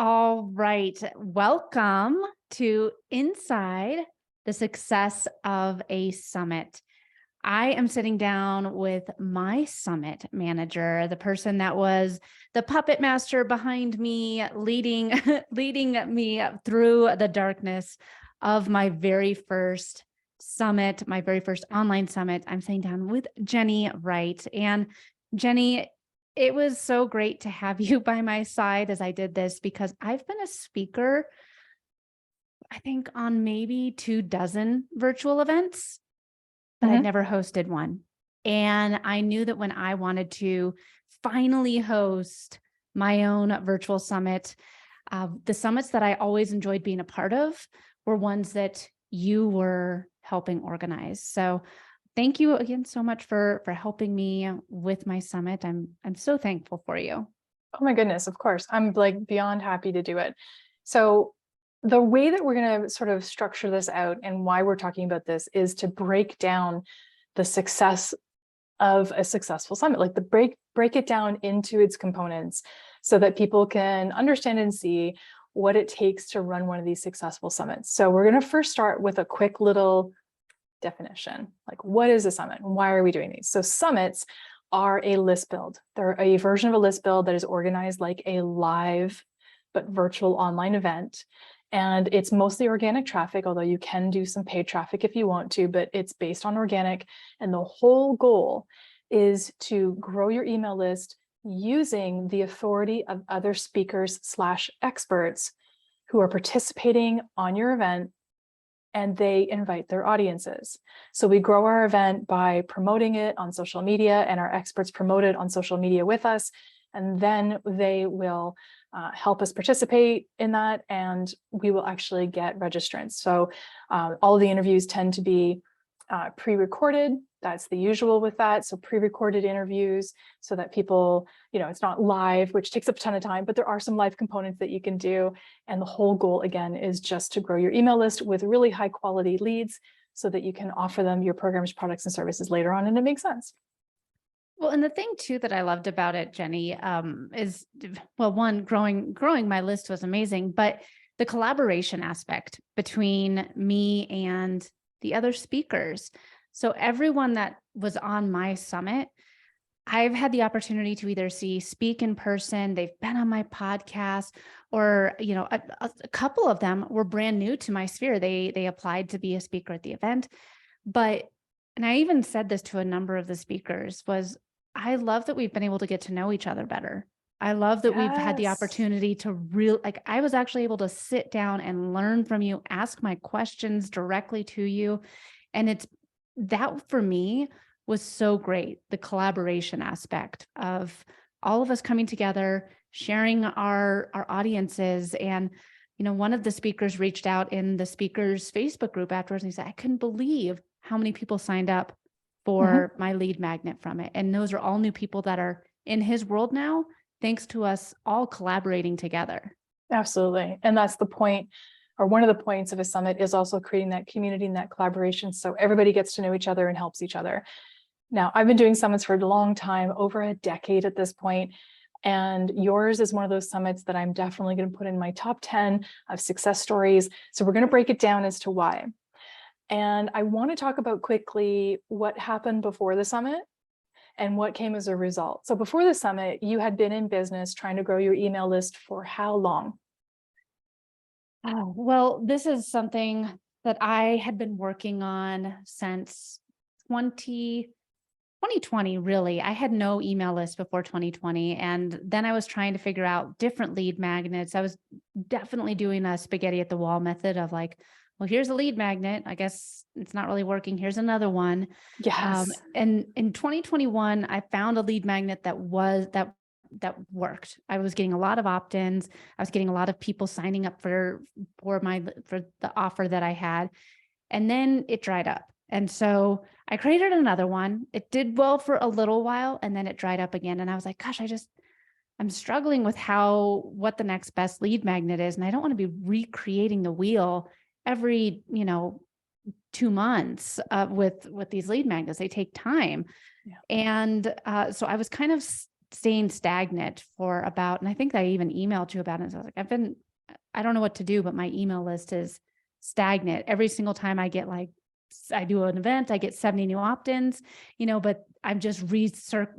All right. Welcome to Inside the Success of a Summit. I am sitting down with my summit manager, the person that was the puppet master behind me, leading leading me through the darkness of my very first summit, my very first online summit. I'm sitting down with Jenny Wright. And Jenny, it was so great to have you by my side as I did this because I've been a speaker, I think, on maybe 24 virtual events, but I'd Mhm. never hosted one. And I knew that when I wanted to finally host my own virtual summit, the summits that I always enjoyed being a part of were ones that you were helping organize. So thank you again so much for helping me with my summit. I'm so thankful for you. Oh my goodness, of course. I'm like beyond happy to do it. So the way that we're going to sort of structure this out and why we're talking about this is to break down the success of a successful summit, like the break it down into its components so that people can understand and see what it takes to run one of these successful summits. So we're going to first start with a quick little definition, like what is a summit and why are we doing these? So summits are a list build. They're a version of a list build that is organized like a live but virtual online event. And it's mostly organic traffic, although you can do some paid traffic if you want to, but it's based on organic. And the whole goal is to grow your email list using the authority of other speakers/experts who are participating on your event, and they invite their audiences. So we grow our event by promoting it on social media, and our experts promote it on social media with us. And then they will help us participate in that, and we will actually get registrants. So all of the interviews tend to be pre-recorded. That's the usual with that. So pre-recorded interviews so that people, it's not live, which takes up a ton of time, but there are some live components that you can do. And the whole goal, again, is just to grow your email list with really high quality leads so that you can offer them your programs, products, and services later on. And it makes sense. Well, and the thing too that I loved about it, Jenny, is, well, one, growing my list was amazing, but the collaboration aspect between me and the other speakers. So everyone that was on my summit, I've had the opportunity to either see speak in person, they've been on my podcast, or a couple of them were brand new to my sphere. They applied to be a speaker at the event, and I even said this to a number of the speakers, was I love that we've been able to get to know each other better. I love that we've had the Yes. opportunity to I was actually able to sit down and learn from you, ask my questions directly to you. And that for me was so great. The collaboration aspect of all of us coming together, sharing our audiences. And, one of the speakers reached out in the speakers Facebook group afterwards and he said, I couldn't believe how many people signed up for my lead magnet from it. And those are all new people that are in his world now, thanks to us all collaborating together. Absolutely. And that's the point, or one of the points of a summit is also creating that community and that collaboration so everybody gets to know each other and helps each other. Now, I've been doing summits for a long time, over a decade at this point, and yours is one of those summits that I'm definitely going to put in my top 10 of success stories. So we're going to break it down as to why. And I want to talk about quickly what happened before the summit and what came as a result. So before the summit, you had been in business trying to grow your email list for how long? Oh, well, this is something that I had been working on since 2020, really. I had no email list before 2020. And then I was trying to figure out different lead magnets. I was definitely doing a spaghetti at the wall method of like, well, here's a lead magnet. I guess it's not really working. Here's another one. Yes. And in 2021, I found a lead magnet that worked. I was getting a lot of opt-ins. I was getting a lot of people signing up for the offer that I had. And then it dried up. And so I created another one. It did well for a little while and then it dried up again. And I was like, gosh, I'm struggling with what the next best lead magnet is. And I don't want to be recreating the wheel every, 2 months with these lead magnets. They take time. Yeah. And so I was kind of staying stagnant for about, and I think I even emailed you about it. So I was like, I don't know what to do, but my email list is stagnant. Every single time I get like, I do an event, I get 70 new opt-ins, but I've just regrown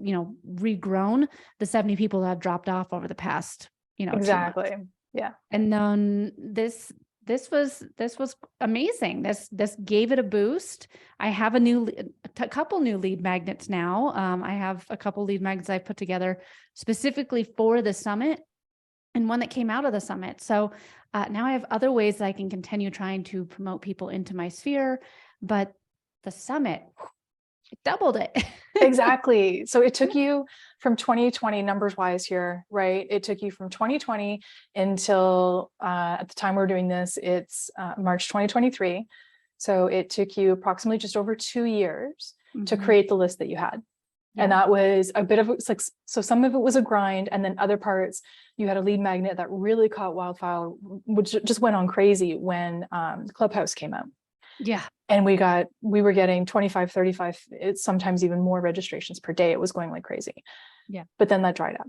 the 70 people that have dropped off over the past, 2 months. Exactly. Yeah. And then this was amazing. This gave it a boost. I have a couple new lead magnets now. I have a couple lead magnets I've put together specifically for the summit, and one that came out of the summit. So now I have other ways that I can continue trying to promote people into my sphere, but the summit, it doubled it. Exactly. So it took you from 2020 numbers wise here, right? It took you from 2020 until at the time we're doing this, it's March 2023. So it took you approximately just over 2 years to create the list that you had. Yeah. And that was a bit of, it's like, so some of it was a grind, and then other parts, you had a lead magnet that really caught wildfire, which just went on crazy when Clubhouse came out. Yeah. And we were getting 25, 35, sometimes even more registrations per day. It was going like crazy. Yeah. But then that dried up.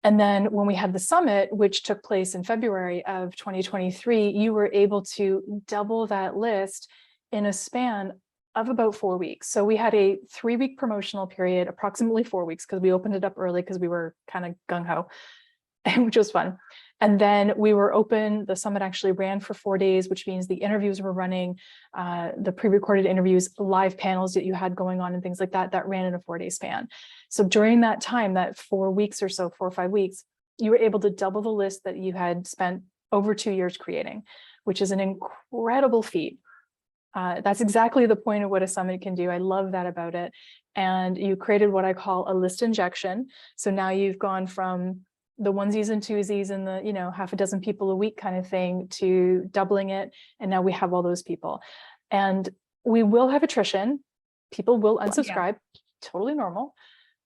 And then when we had the summit, which took place in February of 2023, you were able to double that list in a span of about 4 weeks. So we had a 3-week promotional period, approximately 4 weeks, because we opened it up early because we were kind of gung-ho, which was fun. And then we were open, the summit actually ran for 4 days, which means the interviews were running, the pre-recorded interviews, live panels that you had going on and things like that, that ran in a 4-day span. So during that time, that 4 weeks or so, 4 or 5 weeks, you were able to double the list that you had spent over 2 years creating, which is an incredible feat. That's exactly the point of what a summit can do. I love that about it. And you created what I call a list injection. So now you've gone from the onesies and twosies and the, half a dozen people a week kind of thing to doubling it. And now we have all those people. And we will have attrition. People will unsubscribe, totally normal.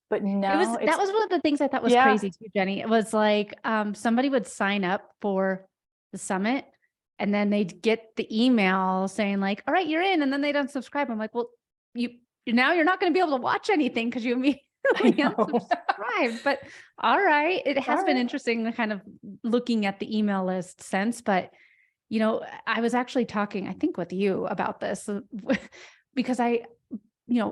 But now that was one of the things I thought was crazy too, Jenny. It was like somebody would sign up for the summit, and then they'd get the email saying like, all right, you're in, and then they don't subscribe. I'm like, well, you're not going to be able to watch anything because you immediately unsubscribed. But all right, it has been interesting, the kind of looking at the email list sense. But I was actually talking, I think, with you about this because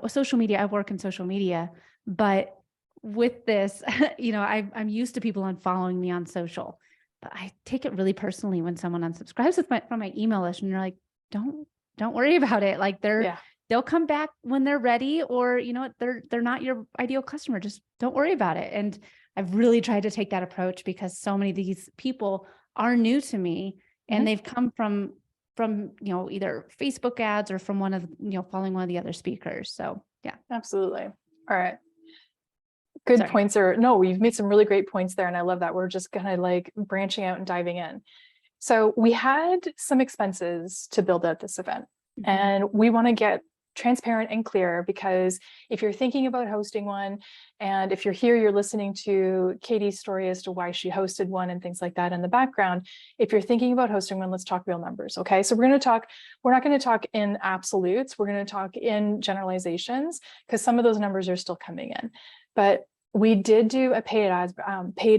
social media, I work in social media, but with this, I'm used to people unfollowing me on social, but I take it really personally when someone unsubscribes from my email list, and you're like, don't worry about it. Like they'll come back when they're ready, or they're not your ideal customer. Just don't worry about it. And I've really tried to take that approach because so many of these people are new to me, and they've come from either Facebook ads or from one of following one of the other speakers. So yeah, absolutely. All right. Good points you've made some really great points there. And I love that. We're just kind of like branching out and diving in. So we had some expenses to build out this event, and we want to get transparent and clear, because if you're thinking about hosting one, and if you're here, you're listening to Katie's story as to why she hosted one and things like that in the background. If you're thinking about hosting one, let's talk real numbers. Okay. So we're not going to talk in absolutes. We're going to talk in generalizations, because some of those numbers are still coming in. But we did do a paid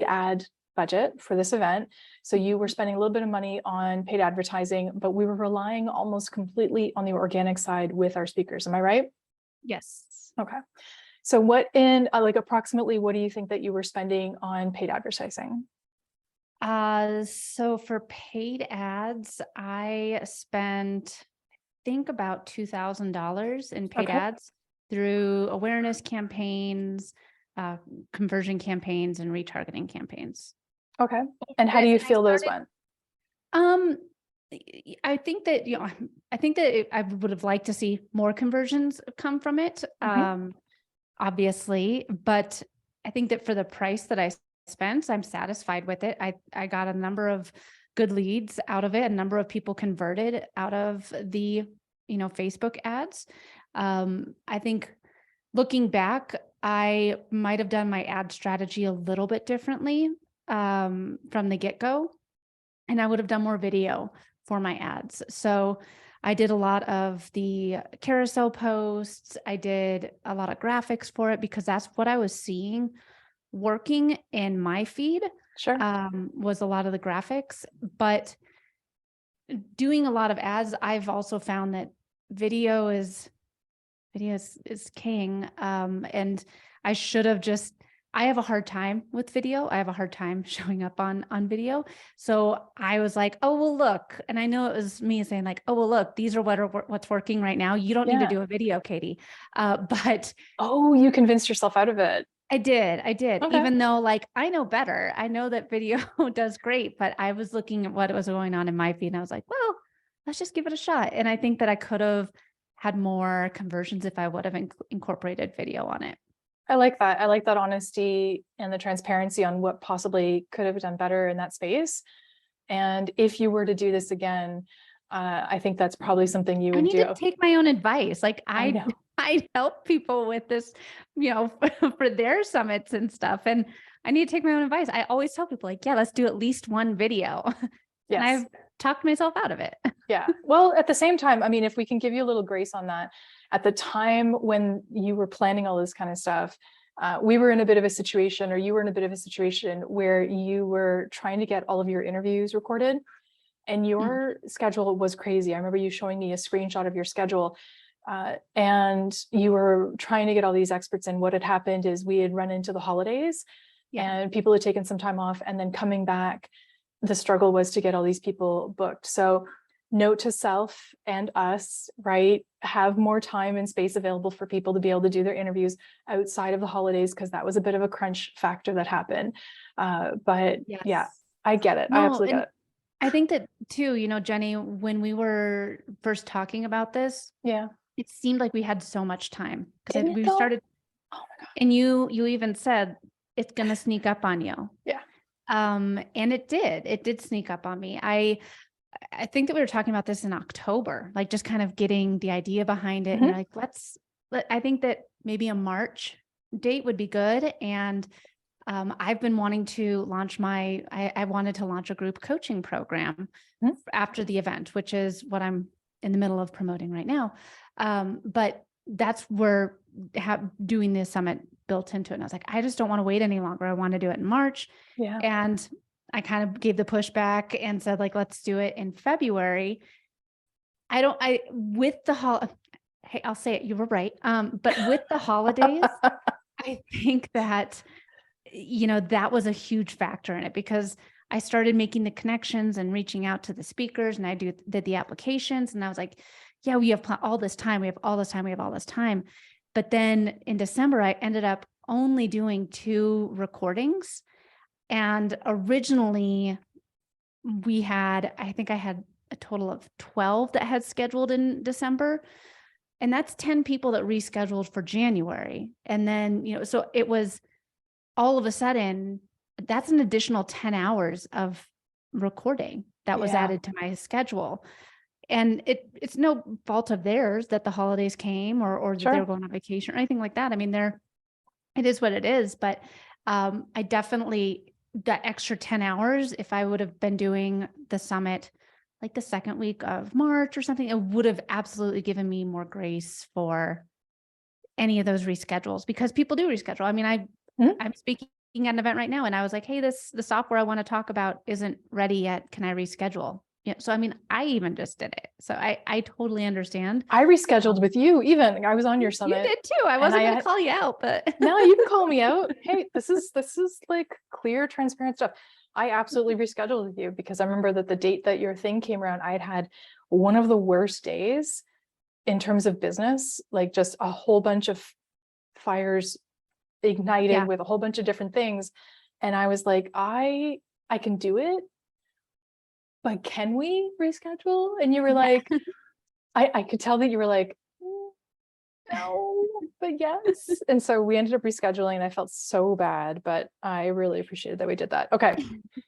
ad budget for this event. So you were spending a little bit of money on paid advertising, but we were relying almost completely on the organic side with our speakers. Am I right? Yes. Okay. So approximately, what do you think that you were spending on paid advertising? So for paid ads, I spent, I think, about $2,000 in paid ads through awareness campaigns, conversion campaigns, and retargeting campaigns. Okay. And how do you feel those went? I think that, I would have liked to see more conversions come from it, obviously, but I think that for the price that I spent, I'm satisfied with it. I got a number of good leads out of it. A number of people converted out of the, Facebook ads. I think looking back, I might have done my ad strategy a little bit differently from the get-go, and I would have done more video for my ads. So I did a lot of the carousel posts. I did a lot of graphics for it because that's what I was seeing working in my feed Sure. was a lot of the graphics, but doing a lot of ads, I've also found that video is king. And I should have just, I have a hard time with video. I have a hard time showing up on video. So I was like, oh, well, look. And I know it was me saying like, oh, well, look, these are what's working right now. You don't need to Yeah. do a video, Katie. But Oh, you convinced yourself out of it. I did. Okay. Even though like I know better, I know that video does great, but I was looking at what was going on in my feed and I was like, well, let's just give it a shot. And I think that I could have had more conversions if I would have incorporated video on it. I like that. I like that honesty and the transparency on what possibly could have done better in that space. And if you were to do this again, I think that's probably something you I would need do. to take my own advice. Like I know. I help people with this, for their summits and stuff. And I need to take my own advice. I always tell people like, yeah, let's do at least one video. And Yes. I've talked myself out of it. Yeah. Well, at the same time, I mean, if we can give you a little grace on that, at the time when you were planning all this kind of stuff, we were in a bit of a situation, or you were in a bit of a situation where you were trying to get all of your interviews recorded and your schedule was crazy. I remember you showing me a screenshot of your schedule, and you were trying to get all these experts in. What had happened is we had run into the holidays and people had taken some time off, and then coming back, the struggle was to get all these people booked. So note to self and us, right? Have more time and space available for people to be able to do their interviews outside of the holidays, because that was a bit of a crunch factor that happened. But yeah, I get it. I absolutely get it. I think that too, Jenny, when we were first talking about this, Yeah, it seemed like we had so much time because Didn't it we though? started, Oh my God. and you even said it's going to sneak up on you. Yeah. And it did sneak up on me. I think that we were talking about this in October, like just kind of getting the idea behind it. And you're like, I think that maybe a March date would be good. And I've been wanting to launch I wanted to launch a group coaching program after the event, which is what I'm in the middle of promoting right now. But that's where doing this summit built into it. And I was like, I just don't want to wait any longer. I want to do it in March. Yeah. And I kind of gave the pushback and said, like, let's do it in February. Hey, I'll say it, you were right. But with the holidays, I think that, that was a huge factor in it, because I started making the connections and reaching out to the speakers, and I did the applications, and I was like, yeah, we have all this time. We have all this time. We have all this time. But then in December, I ended up only doing 2 recordings. And originally I think I had a total of 12 that had scheduled in December. And that's 10 people that rescheduled for January. And then, so it was all of a sudden, that's an additional 10 hours of recording that was added to my schedule. And it's no fault of theirs that the holidays came or that they were going on vacation or anything like that. I mean, it is what it is, but I definitely, that extra 10 hours, if I would have been doing the summit like the second week of March or something, it would have absolutely given me more grace for any of those reschedules, because people do reschedule. I mean, I'm speaking at an event right now and I was like, hey, the software I want to talk about isn't ready yet. Can I reschedule? Yeah. So, I mean, I even just did it. So I totally understand. I rescheduled with you. Even I was on your summit. You did too. I wasn't going to call you out, but no, you can call me out. Hey, this is like clear, transparent stuff. I absolutely rescheduled with you because I remember that the date that your thing came around, I had one of the worst days in terms of business, like just a whole bunch of fires ignited with a whole bunch of different things. And I was like, I can do it, but can we reschedule? And you were like, I could tell that you were like, no, but yes. And so we ended up rescheduling and I felt so bad, but I really appreciated that we did that. Okay.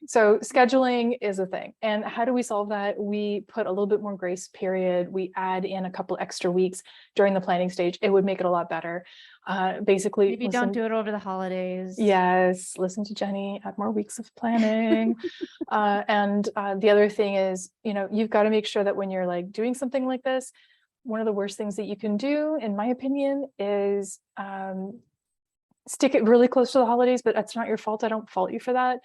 So scheduling is a thing. And how do we solve that? We put a little bit more grace period. We add in a couple extra weeks during the planning stage. It would make it a lot better. Basically, maybe don't do it over the holidays. Yes. Listen to Jenny, add more weeks of planning. And the other thing is, you've got to make sure that when you're like doing something like this, one of the worst things that you can do, in my opinion, is stick it really close to the holidays, but that's not your fault. I don't fault you for that.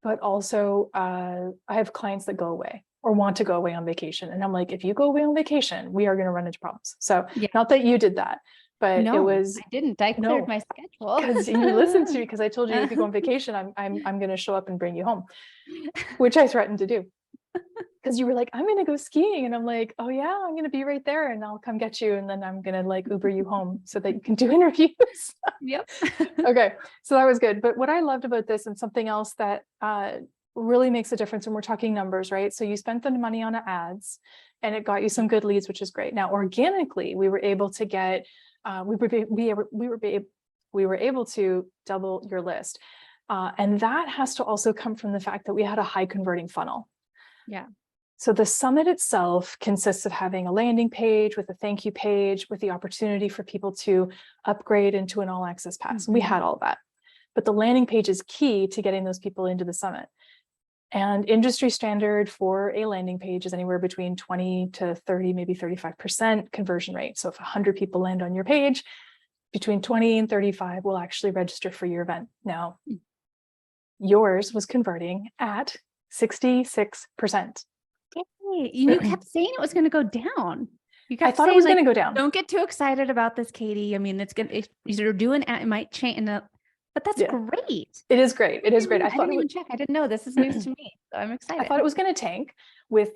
But also, I have clients that go away or want to go away on vacation. And I'm like, if you go away on vacation, we are going to run into problems. So Yeah. not that you did that, but it No, was, I didn't. I cleared no, my schedule. because you listened to me, because I told you if you go on vacation, I'm going to show up and bring you home, which I threatened to do. Because you were like, I'm going to go skiing. And I'm like, oh yeah, I'm going to be right there and I'll come get you. And then I'm going to like Uber you home so that you can do interviews. Yep. Okay, so that was good. But what I loved about this, and something else that really makes a difference when we're talking numbers, right? So you spent the money on ads and it got you some good leads, which is great. Now, organically, we were able to get, we were able to double your list. And that has to also come from the fact that we had a high converting funnel. Yeah. So the summit itself consists of having a landing page with a thank you page with the opportunity for people to upgrade into an all access pass. We had all of that, but the landing page is key to getting those people into the summit. And industry standard for a landing page is anywhere between 20 to 30, maybe 35% conversion rate. So if 100 people land on your page, between 20 and 35 will actually register for your event. Now, yours was converting at 66%. You kept saying it was going to go down. You kept I thought saying, it was like, going to go down. don't get too excited about this, Katie. I mean, if you're doing it might change, but that's great. It is great. It is great. I didn't even check. I didn't know. This is news to me. So I'm excited. I thought it was going to tank with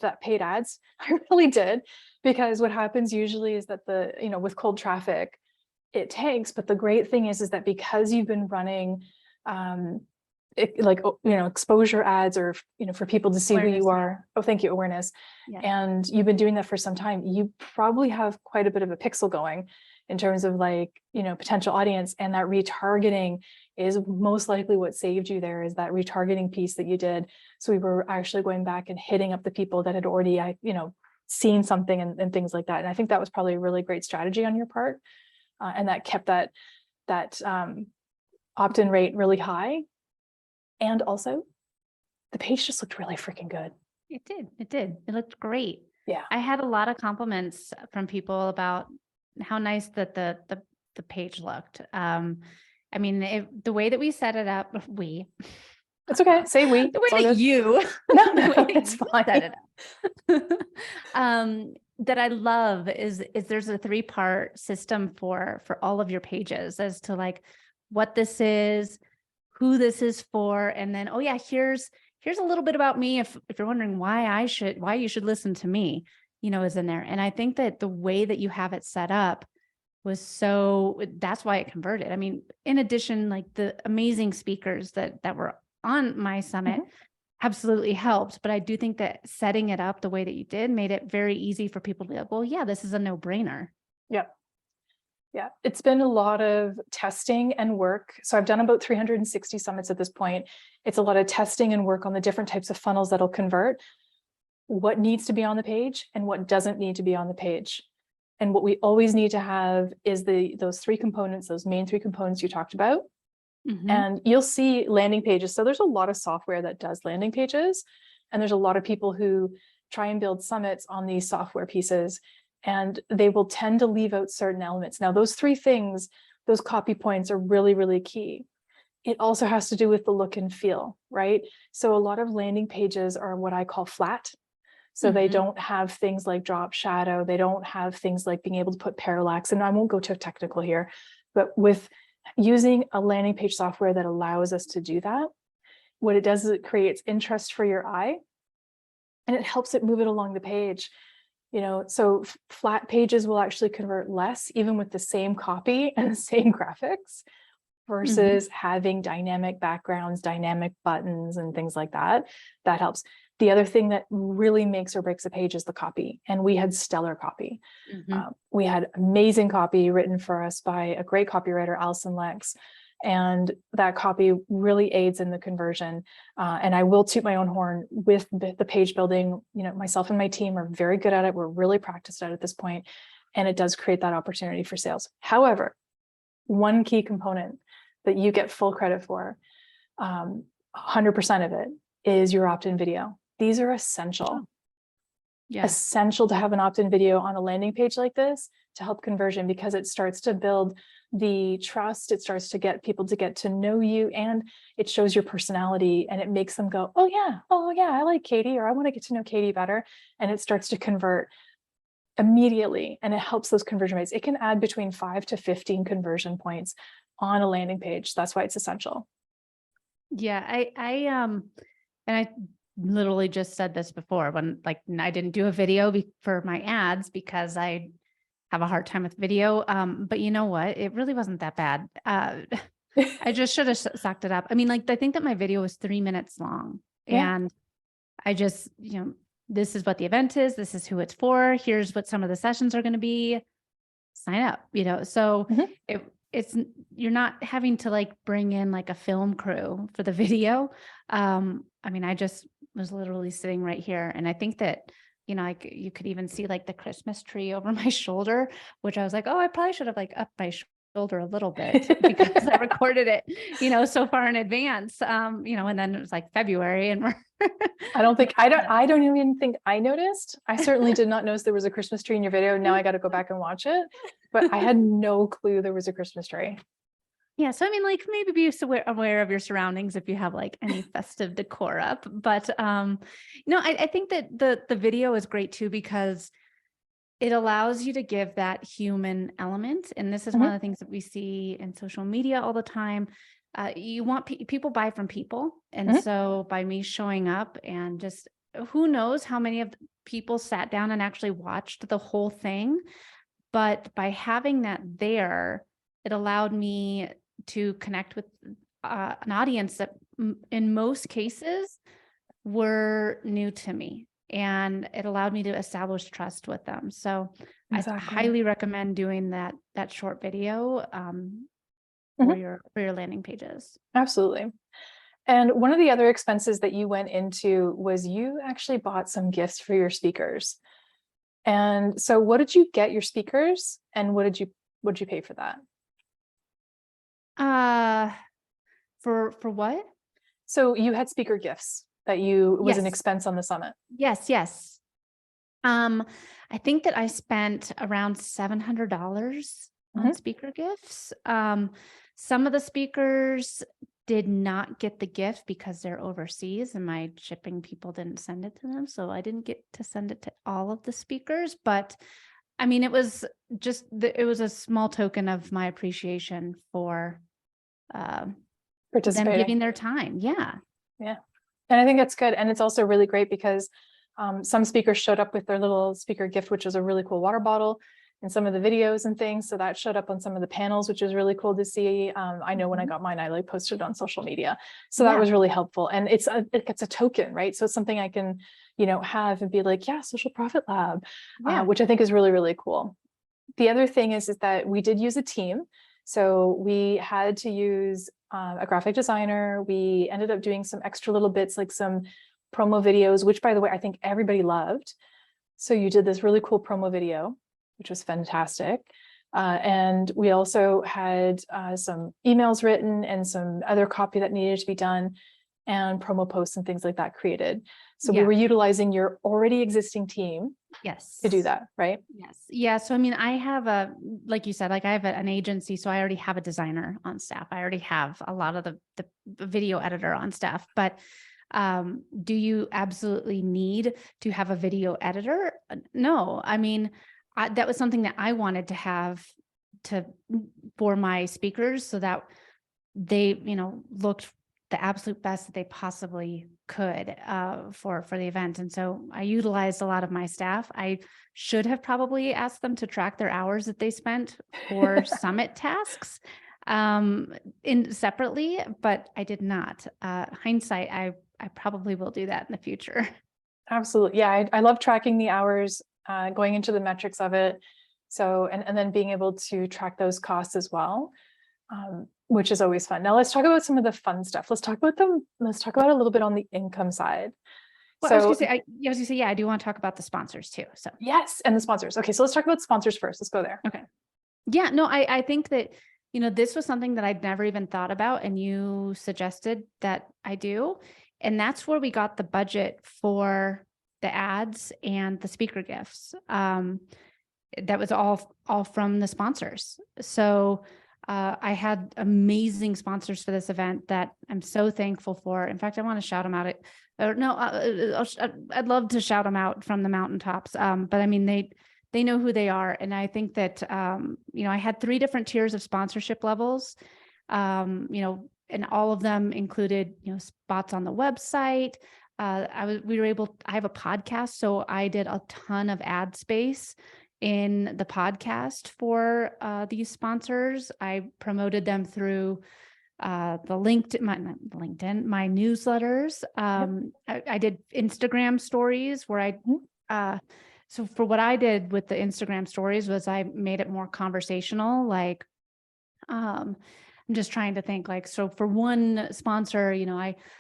that paid ads. I really did, because what happens usually is that with cold traffic, it tanks. But the great thing is that because you've been running exposure ads, or for people to see awareness, who you are. Oh, thank you, awareness. Yeah. And you've been doing that for some time. You probably have quite a bit of a pixel going in terms of potential audience, and that retargeting is most likely what saved you there, is that retargeting piece that you did. So we were actually going back and hitting up the people that had already seen something and things like that. And I think that was probably a really great strategy on your part, and that kept that opt-in rate really high. And also, the page just looked really freaking good. It did. It did. It looked great. Yeah. I had a lot of compliments from people about how nice that the page looked. I mean, the way that we set it up, it's okay. Say we. The way that you, no, it's fine. Set it up. That I love is there's a 3-part system for all of your pages as to what this is, who this is for, and then, oh yeah, here's a little bit about me. If you're wondering why you should listen to me, is in there. And I think that the way that you have it set up that's why it converted. I mean, in addition, the amazing speakers that were on my summit absolutely helped, but I do think that setting it up the way that you did made it very easy for people to be like, well, yeah, this is a no-brainer. Yep. Yeah, it's been a lot of testing and work. So I've done about 360 summits at this point. It's a lot of testing and work on the different types of funnels that'll convert, what needs to be on the page and what doesn't need to be on the page. And what we always need to have is those 3 components, those main 3 components you talked about. And you'll see landing pages. So there's a lot of software that does landing pages. And there's a lot of people who try and build summits on these software pieces, and they will tend to leave out certain elements. Now, those 3 things, those copy points are really, really key. It also has to do with the look and feel, right? So a lot of landing pages are what I call flat. So they don't have things like drop shadow. They don't have things like being able to put parallax. And I won't go too technical here, but with using a landing page software that allows us to do that, what it does is it creates interest for your eye, and it helps it move it along the page. So flat pages will actually convert less, even with the same copy and the same graphics, versus having dynamic backgrounds, dynamic buttons, and things like that. That helps. The other thing that really makes or breaks a page is the copy. And we had stellar copy. We had amazing copy written for us by a great copywriter, Alison Lex. And that copy really aids in the conversion. And I will toot my own horn with the page building. Myself and my team are very good at it. We're really practiced at this point, and it does create that opportunity for sales. However, one key component that you get full credit for, 100% of it, is your opt-in video. These are essential. Yeah. essential to have an opt-in video on a landing page like this to help conversion, because it starts to build the trust. It starts to get people to get to know you, and it shows your personality, and it makes them go, oh yeah, I like Katie, or I want to get to know Katie better. And it starts to convert immediately, and it helps those conversion rates. It can add between 5 to 15 conversion points on a landing page. That's why it's essential. Yeah. And I literally just said this before when like I didn't do a video for my ads because I have a hard time with video. But you know what? It really wasn't that bad. I just should have sucked it up. I mean, like, I think that my video was 3 minutes long, Yeah. and I just, this is what the event is. This is who it's for. Here's what some of the sessions are going to be. Sign up, so Mhm. it's, you're not having to like bring in like a film crew for the video. I mean, I just was literally sitting right here, and I think that, like you could even see like the Christmas tree over my shoulder, which I was like, oh, I probably should have like upped my shoulder a little bit because I recorded it, so far in advance. And then it was like February, and we're I don't even think I noticed. I certainly did not notice there was a Christmas tree in your video. Now I got to go back and watch it, but I had no clue there was a Christmas tree. Yeah. So, I mean, like maybe be aware of your surroundings if you have like any festive decor up. But, I think that the video is great too, because it allows you to give that human element. And this is one of Mhm. the things that we see in social media all the time. You want people buy from people. And Mhm. so by me showing up, and just who knows how many of the people sat down and actually watched the whole thing. But by having that there, it allowed me to connect with an audience that in most cases were new to me. And it allowed me to establish trust with them. So I Exactly. highly recommend doing that short video for Mhm. your landing pages. Absolutely. And one of the other expenses that you went into was you actually bought some gifts for your speakers. And so what did you get your speakers, and what did you pay for that? Uh for what? So you had speaker gifts that you was an Yes. expense on the summit. Yes. Um, I think that I spent around $700 on Mhm. speaker gifts. Some of the speakers did not get the gift because they're overseas and my shipping people didn't send it to them. So I didn't get to send it to all of the speakers, but I mean, it was it was a small token of my appreciation for uh, them Participating. giving their time. Yeah. Yeah. And I think that's good. And it's also really great because some speakers showed up with their little speaker gift, which was a really cool water bottle, in some of the videos and things. So that showed up on some of the panels, which is really cool to see. I know when I Mhm. got mine, I like posted it on social media. So that Yeah. was really helpful. And it's a token, right? So it's something I can, have and be like, yeah, Social Profit Lab, Yeah. which I think is really, really cool. The other thing is that we did use a team. So we had to use a graphic designer. We ended up doing some extra little bits, like some promo videos, which, by the way, I think everybody loved. So you did this really cool promo video, which was fantastic. And we also had some emails written and some other copy that needed to be done, and promo posts and things like that created. So we Yeah. were utilizing your already existing team to do Yes. that, right? Yes. Yeah. So, I mean, I have like you said, like I have an agency, so I already have a designer on staff. I already have a lot of the video editor on staff, but do you absolutely need to have a video editor? No. I mean, that was something that I wanted to have to for my speakers so that they, looked the absolute best that they possibly could for the event. And so I utilized a lot of my staff. I should have probably asked them to track their hours that they spent for summit tasks in separately, but I did not. Hindsight, I probably will do that in the future. Absolutely. Yeah, I love tracking the hours, going into the metrics of it. So, and then being able to track those costs as well, which is always fun. Now let's talk about some of the fun stuff. Let's talk about a little bit on the income side. Well, I was gonna So say, yeah, I do want to talk about the sponsors too. So, yes, and the sponsors. Okay, so let's talk about sponsors first. Let's go there. okay. Yeah, no, I think that, this was something that I'd never even thought about, and you suggested that I do. And that's where we got the budget for the ads and the speaker gifts. That was all from the sponsors. So I had amazing sponsors for this event that I'm so thankful for. In fact, I want to shout them out. I'd love to shout them out from the mountaintops. But I mean, they know who they are. And I think that, I had 3 different tiers of sponsorship levels, and all of them included, spots on the website. I have a podcast, so I did a ton of ad space in the podcast for these sponsors. I promoted them through my newsletters. I did Instagram stories where so for what I did with the Instagram stories was I made it more conversational. Like, I'm just trying to think, like, so for one sponsor,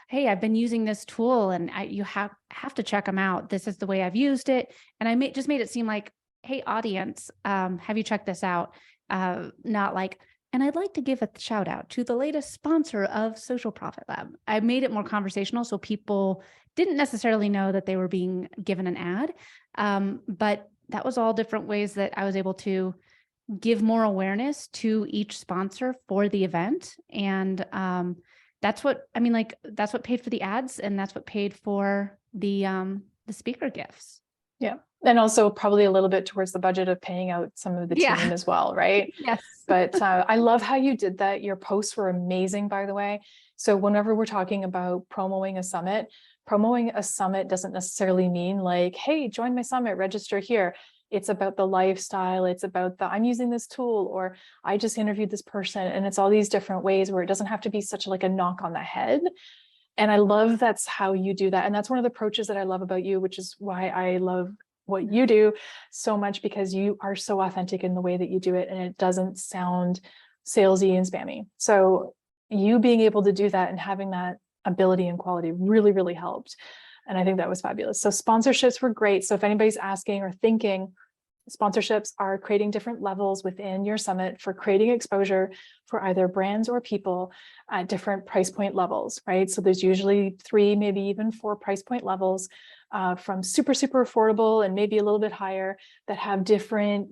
hey, I've been using this tool and you have to check them out. This is the way I've used it. And I just made it seem like, hey, audience, have you checked this out? Not like, and I'd like to give a shout out to the latest sponsor of Social Profit Lab. I made it more conversational so people didn't necessarily know that they were being given an ad. But that was all different ways that I was able to give more awareness to each sponsor for the event. And that's what paid for the ads, and that's what paid for the speaker gifts. Yeah. And also probably a little bit towards the budget of paying out some of the team as well, right? Yes. But I love how you did that. Your posts were amazing, by the way. So whenever we're talking about promoting a summit doesn't necessarily mean like, hey, join my summit, register here. It's about the lifestyle. It's about I'm using this tool, or I just interviewed this person. And it's all these different ways where it doesn't have to be such like a knock on the head. And I love that's how you do that. And that's one of the approaches that I love about you, which is why I love what you do so much, because you are so authentic in the way that you do it. And it doesn't sound salesy and spammy. So you being able to do that and having that ability and quality really, really helped. And I think that was fabulous. So sponsorships were great. So if anybody's asking or thinking, sponsorships are creating different levels within your summit for creating exposure for either brands or people at different price point levels, right? So there's usually 3, maybe even 4 price point levels, from super, super affordable and maybe a little bit higher, that have different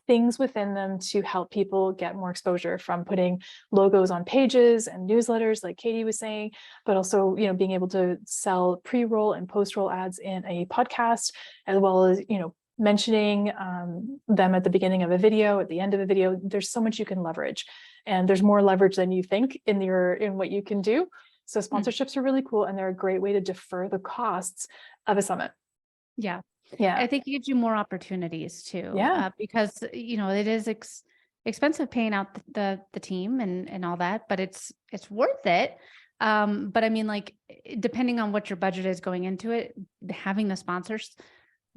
things within them to help people get more exposure, from putting logos on pages and newsletters, like Katie was saying, but also, being able to sell pre-roll and post-roll ads in a podcast, as well as, mentioning them at the beginning of a video, at the end of a video. There's so much you can leverage, and there's more leverage than you think in what you can do. So sponsorships are really cool, and they're a great way to defer the costs of a summit. Yeah. Yeah. I think it gives you more opportunities too. Yeah. Because, it is expensive paying out the team and all that, but it's worth it. But I mean, like, depending on what your budget is going into it, having the sponsors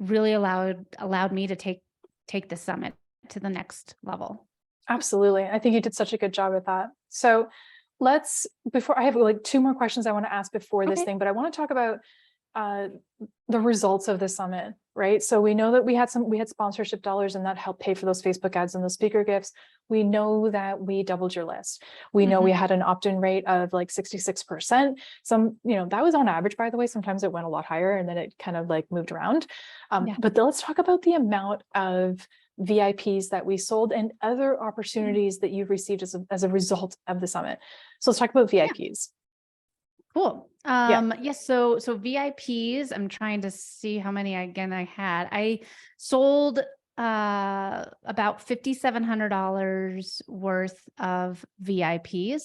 really allowed me to take the summit to the next level. Absolutely. I think you did such a good job with that. So before I have like 2 more questions I want to ask before this thing, but I want to talk about the results of the summit, right? So we know that we had sponsorship dollars, and that helped pay for those Facebook ads and the speaker gifts. We know that we doubled your list. We know we had an opt-in rate of like 66%. That was on average, by the way. Sometimes it went a lot higher, and then it kind of like moved around. But let's talk about the amount of VIPs that we sold and other opportunities that you've received as a result of the summit. So let's talk about VIPs. Cool. Yes. So VIPs, I'm trying to see how many I had. I sold about $5,700 worth of VIPs.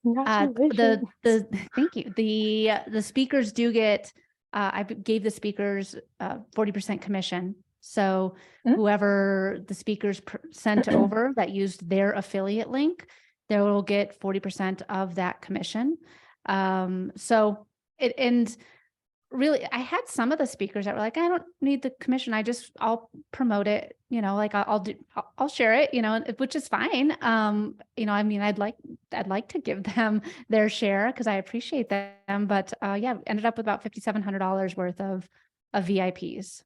Congratulations. Thank you. The speakers do get, I gave the speakers 40% commission. So whoever the speakers sent over that used their affiliate link, they will get 40% of that commission. And really, I had some of the speakers that were like, I don't need the commission. I'll promote it, like I'll share it, which is fine. I mean, I'd like to give them their share because I appreciate them, but ended up with about $5,700 worth of VIPs.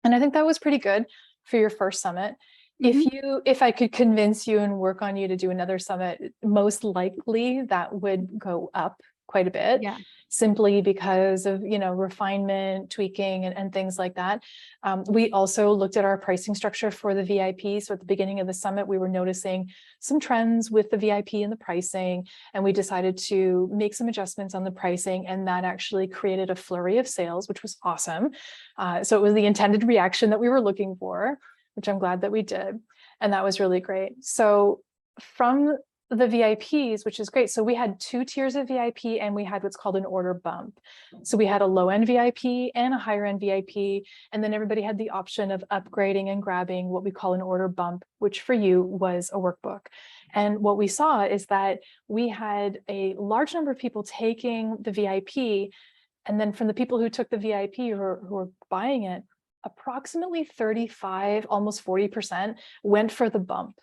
And I think that was pretty good for your first summit. If I could convince you and work on you to do another summit, most likely that would go up quite a bit. Yeah. Simply because of, refinement, tweaking, and things like that. We also looked at our pricing structure for the VIP. So at the beginning of the summit, we were noticing some trends with the VIP and the pricing, and we decided to make some adjustments on the pricing, and that actually created a flurry of sales, which was awesome. So it was the intended reaction that we were looking for, which I'm glad that we did. And that was really great. So from the VIPs, which is great. So we had 2 tiers of VIP, and we had what's called an order bump. So we had a low end VIP and a higher end VIP. And then everybody had the option of upgrading and grabbing what we call an order bump, which for you was a workbook. And what we saw is that we had a large number of people taking the VIP. And then from the people who took the VIP who were buying it, approximately 35, almost 40% went for the bump.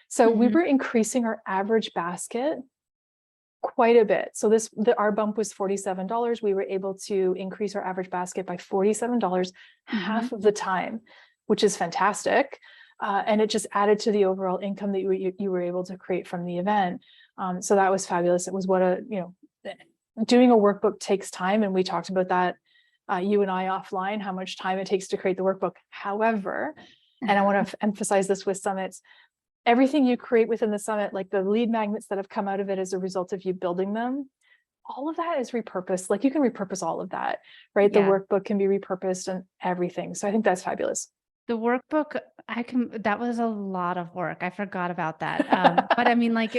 So we were increasing our average basket quite a bit. So our bump was $47. We were able to increase our average basket by $47 half of the time, which is fantastic. And it just added to the overall income that you were able to create from the event. So that was fabulous. It was doing a workbook takes time. And we talked about that, you and I offline, how much time it takes to create the workbook. However, and I want to emphasize this with summits, everything you create within the summit, like the lead magnets that have come out of it as a result of you building them, all of that is repurposed. Like you can repurpose all of that, right? The workbook can be repurposed and everything. So I think that's fabulous. The workbook, that was a lot of work. I forgot about that. But I mean, like,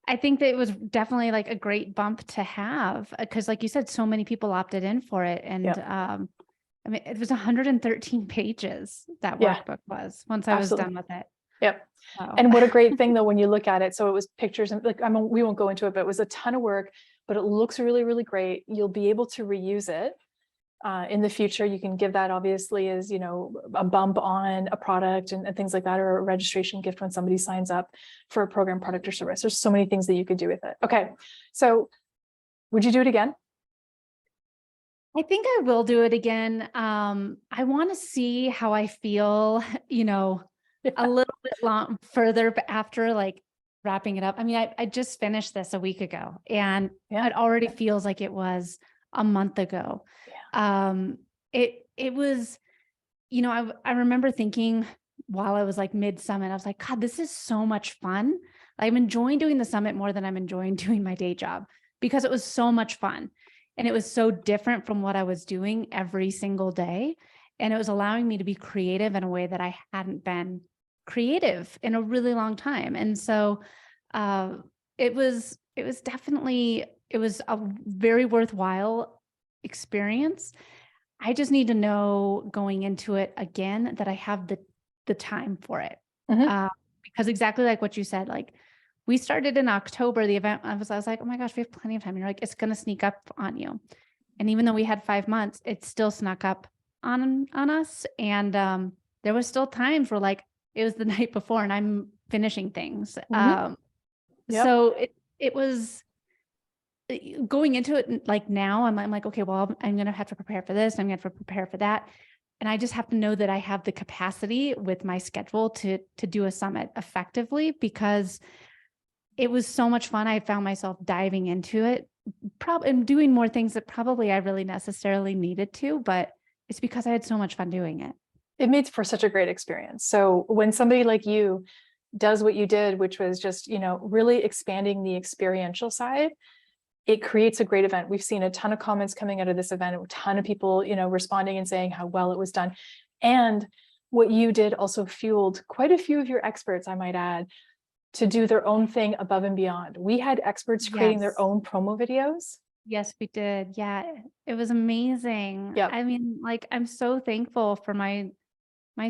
I think that it was definitely like a great bump to have, because like you said, so many people opted in for it. And I mean, it was 113 pages, that workbook was, once I was done with it. Yep. And what a great thing though, when you look at it. So it was pictures and we won't go into it, but it was a ton of work, but it looks really, really great. You'll be able to reuse it in the future. You can give that obviously as, a bump on a product and things like that, or a registration gift when somebody signs up for a program, product, or service. There's so many things that you could do with it. Okay. So would you do it again? I think I will do it again. I want to see how I feel, a little bit further after like wrapping it up. I mean, I just finished this a week ago, and it already feels like it was a month ago. It was, I remember thinking while I was like mid-summit, I was like, God, this is so much fun. I'm enjoying doing the summit more than I'm enjoying doing my day job, because it was so much fun. And it was so different from what I was doing every single day. And it was allowing me to be creative in a way that I hadn't been creative in a really long time. And so it was a very worthwhile experience. I just need to know going into it again that I have the time for it. Because exactly like what you said, like we started in October, the event, I was like, oh my gosh, we have plenty of time. And you're like, it's going to sneak up on you. And even though we had 5 months, it still snuck up on us. And there was still times where like, it was the night before and I'm finishing things. So it was going into it like now, I'm like, okay, well, I'm going to have to prepare for this. I'm going to have to prepare for that. And I just have to know that I have the capacity with my schedule to do a summit effectively, because it was so much fun. I found myself diving into it, probably doing more things that probably I really necessarily needed to, but it's because I had so much fun doing it. It made for such a great experience. So when somebody like you does what you did, which was just, really expanding the experiential side, it creates a great event. We've seen a ton of comments coming out of this event, a ton of people, responding and saying how well it was done. And what you did also fueled quite a few of your experts, I might add, to do their own thing above and beyond. We had experts creating their own promo videos. Yes, we did. Yeah, it was amazing. I mean, like, I'm so thankful for my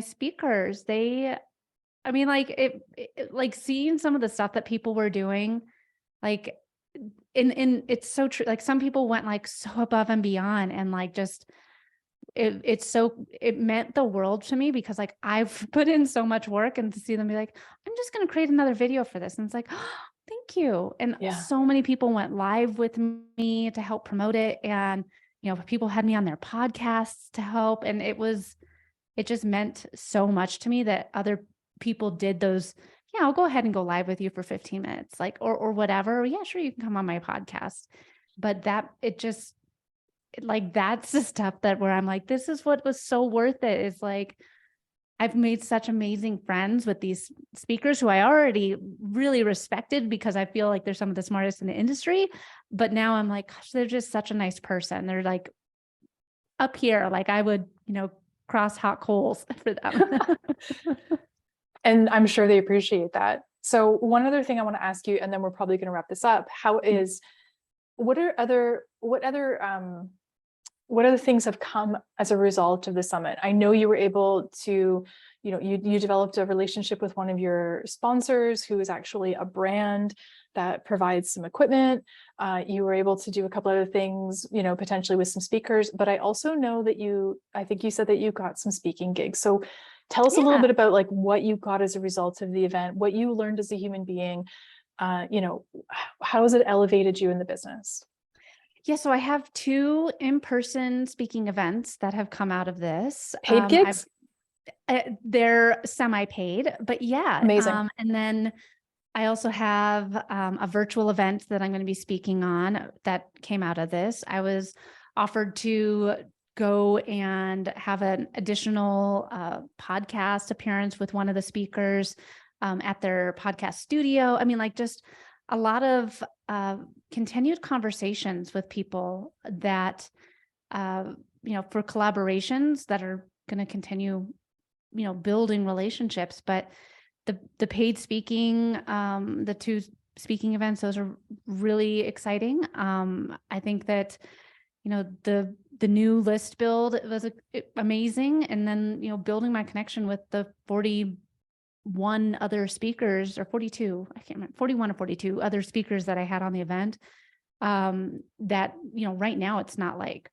speakers. Like seeing some of the stuff that people were doing, like it's so true. Like some people went like so above and beyond, and like just it meant the world to me, because like I've put in so much work, and to see them be like, I'm just going to create another video for this. And it's like, oh, thank you. And so many people went live with me to help promote it. And, people had me on their podcasts to help. And it just meant so much to me that other people did those yeah, I'll go ahead and go live with you for 15 minutes, like, or whatever. Yeah, sure. You can come on my podcast. But that's the stuff that where I'm like, this is what was so worth it. Is like, I've made such amazing friends with these speakers who I already really respected because I feel like they're some of the smartest in the industry. But now I'm like, gosh, they're just such a nice person. They're like up here, like I would, cross hot coals for them. And I'm sure they appreciate that. So one other thing I want to ask you, and then we're probably going to wrap this up. What other things have come as a result of the summit? I know you were able to, you developed a relationship with one of your sponsors who is actually a brand that provides some equipment. You were able to do a couple other things, potentially with some speakers, but I also know that I think you said that you got some speaking gigs. So tell us a little Yeah. bit about like what you got as a result of the event, what you learned as a human being, how has it elevated you in the business? Yeah, so I have 2 in-person speaking events that have come out of this. Paid gigs? They're semi-paid, but yeah. Amazing. And then I also have a virtual event that I'm going to be speaking on that came out of this. I was offered to go and have an additional podcast appearance with one of the speakers at their podcast studio. I mean, like just a lot of continued conversations with people that, for collaborations that are going to continue, building relationships. But the paid speaking, the 2 speaking events, those are really exciting. I think that, the new list build was amazing. And then, building my connection with the 41 other speakers, or 42, I can't remember, 41 or 42 other speakers that I had on the event. That, right now it's not like,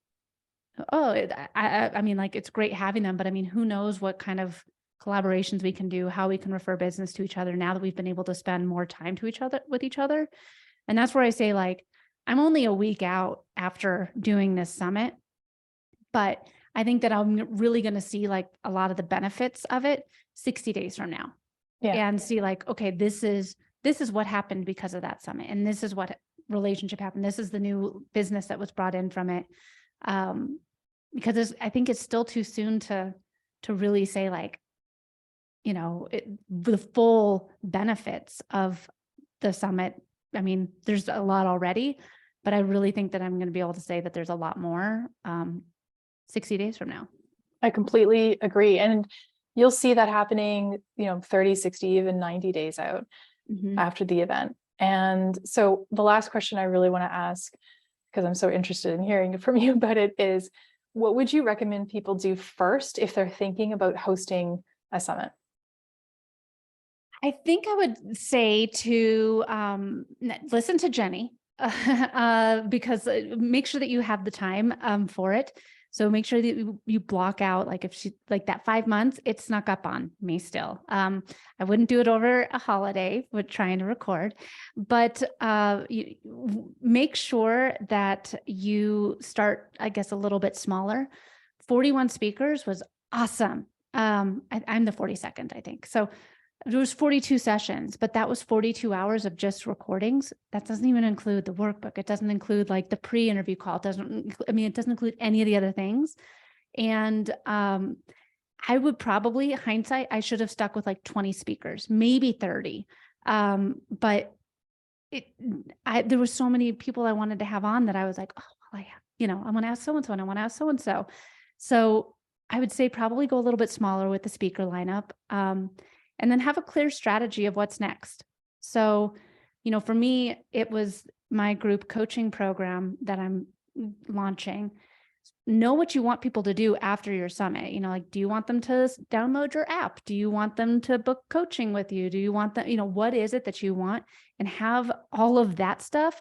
I mean, like, it's great having them, but I mean, who knows what kind of collaborations we can do, how we can refer business to each other now that we've been able to spend more time with each other. And that's where I say, like, I'm only a week out after doing this summit, but I think that I'm really going to see like a lot of the benefits of it 60 days from now. Yeah. And see like, okay, this is what happened because of that summit. And this is what relationship happened. This is the new business that was brought in from it. Because I think it's still too soon to really say like, the full benefits of the summit. I mean, there's a lot already, but I really think that I'm going to be able to say that there's a lot more 60 days from now. I completely agree. And you'll see that happening, 30, 60, even 90 days out after the event. And so the last question I really want to ask, because I'm so interested in hearing from you about it, is what would you recommend people do first if they're thinking about hosting a summit? I think I would say to listen to Jenny because make sure that you have the time for it. So make sure that you block out, like if she like that 5 months, it snuck up on me still. I wouldn't do it over a holiday with trying to record, but make sure that you start, I guess, a little bit smaller. 41 speakers was awesome. I'm the 42nd, I think. So there was 42 sessions, but that was 42 hours of just recordings. That doesn't even include the workbook. It doesn't include like the pre-interview call. It doesn't include any of the other things. And I would probably, hindsight, I should have stuck with like 20 speakers, maybe 30. But there were so many people I wanted to have on that I was like, oh, well, I want to ask so-and-so and I want to ask so-and-so. So I would say probably go a little bit smaller with the speaker lineup. And then have a clear strategy of what's next. So, for me, it was my group coaching program that I'm launching. Know what you want people to do after your summit. Like, do you want them to download your app? Do you want them to book coaching with you? Do you want them, what is it that you want? And have all of that stuff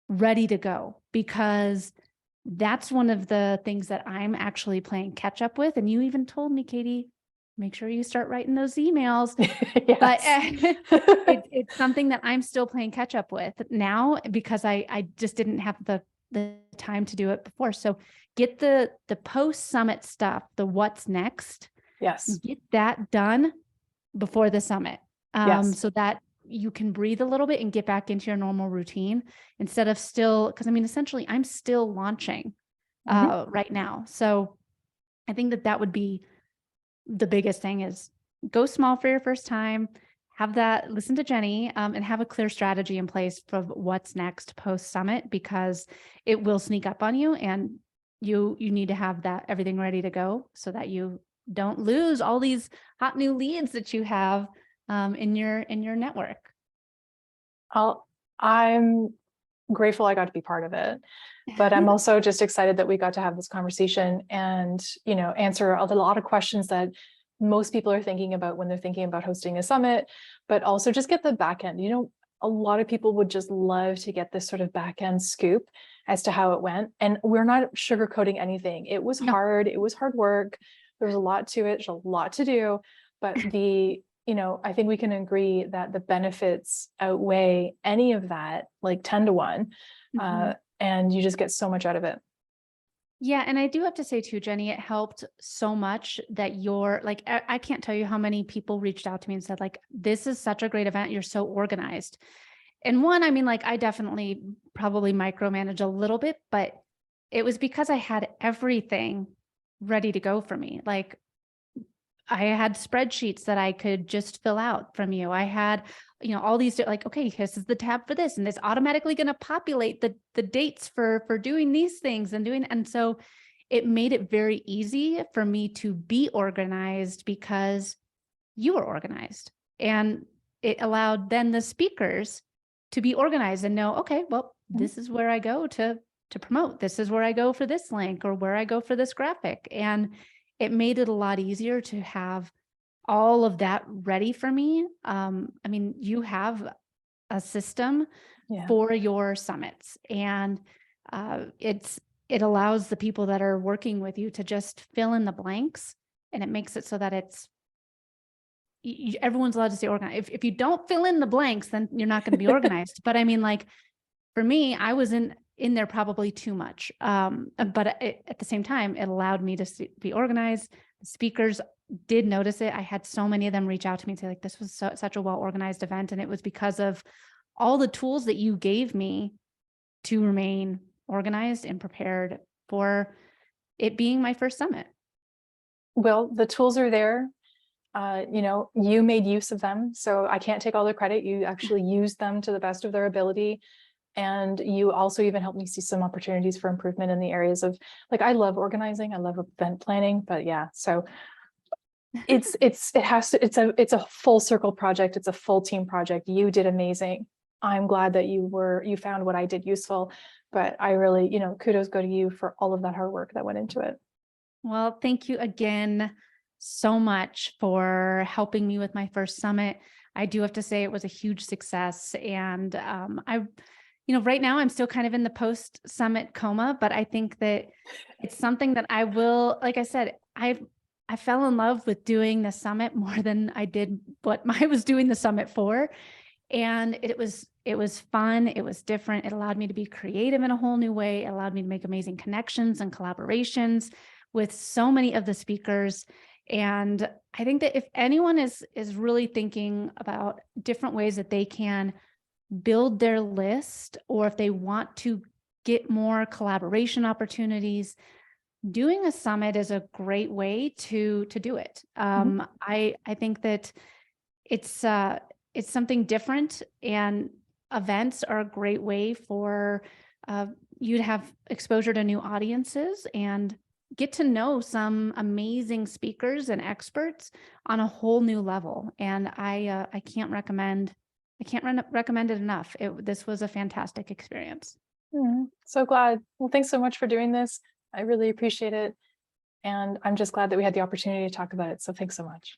ready to go, because that's one of the things that I'm actually playing catch up with. And you even told me, Katie, make sure you start writing those emails. Yes. But it's something that I'm still playing catch up with now because I just didn't have the time to do it before. So get the post summit stuff, the what's next. Yes. Get that done before the summit. Yes. so that you can breathe a little bit and get back into your normal routine instead of still, because I mean, essentially, I'm still launching Mhm. right now. So I think that that would be the biggest thing is go small for your first time, have that, listen to Jenny, and have a clear strategy in place for what's next post summit, because it will sneak up on you, and you need to have that everything ready to go so that you don't lose all these hot new leads that you have in your network. I'm grateful I got to be part of it, but I'm also just excited that we got to have this conversation and, answer a lot of questions that most people are thinking about when they're thinking about hosting a summit, but also just get the back end. A lot of people would just love to get this sort of back end scoop as to how it went. And we're not sugarcoating anything. It was No. hard. It was hard work. There was a lot to it. There's a lot to do, but I think we can agree that the benefits outweigh any of that, like 10 to 1. Mhm. And you just get so much out of it. Yeah, and I do have to say too, Jenny, it helped so much that you're like, I can't tell you how many people reached out to me and said, like, this is such a great event. You're so organized. And one, I mean, like, I definitely probably micromanage a little bit, but it was because I had everything ready to go for me. Like, I had spreadsheets that I could just fill out from you. I had, all these like, okay, this is the tab for this, and it's automatically going to populate the dates for doing these things and so it made it very easy for me to be organized because you were organized, and it allowed then the speakers to be organized and know, okay, well, Mhm. this is where I go to promote. This is where I go for this link or where I go for this graphic. And it made it a lot easier to have all of that ready for me. I mean, you have a system Yeah. for your summits, and it allows the people that are working with you to just fill in the blanks, and it makes it so that it's everyone's allowed to stay organized. If you don't fill in the blanks, then you're not going to be organized. But I mean, like, for me, I was in there probably too much. But at the same time, it allowed me to be organized. The speakers did notice it. I had so many of them reach out to me and say, like, this was such a well-organized event. And it was because of all the tools that you gave me to remain organized and prepared for it being my first summit. Well, the tools are there. You made use of them. So I can't take all the credit. You actually used them to the best of their ability. And you also even helped me see some opportunities for improvement in the areas of, like, I love organizing, I love event planning, but yeah, so it's a full circle project. It's a full team project. You did amazing. I'm glad that you found what I did useful, but I really, kudos go to you for all of that hard work that went into it. Well, thank you again so much for helping me with my first summit. I do have to say it was a huge success. And right now I'm still kind of in the post summit coma, but I think that it's something that I will, like I said, I fell in love with doing the summit more than I did what I was doing the summit for. And it was fun. It was different. It allowed me to be creative in a whole new way. It allowed me to make amazing connections and collaborations with so many of the speakers. And I think that if anyone is really thinking about different ways that they can build their list, or if they want to get more collaboration opportunities, doing a summit is a great way to do it. Mhm. I think that it's something different, and events are a great way for you to have exposure to new audiences and get to know some amazing speakers and experts on a whole new level. And I can't recommend it enough. This was a fantastic experience. So glad. Well, thanks so much for doing this. I really appreciate it. And I'm just glad that we had the opportunity to talk about it. So thanks so much.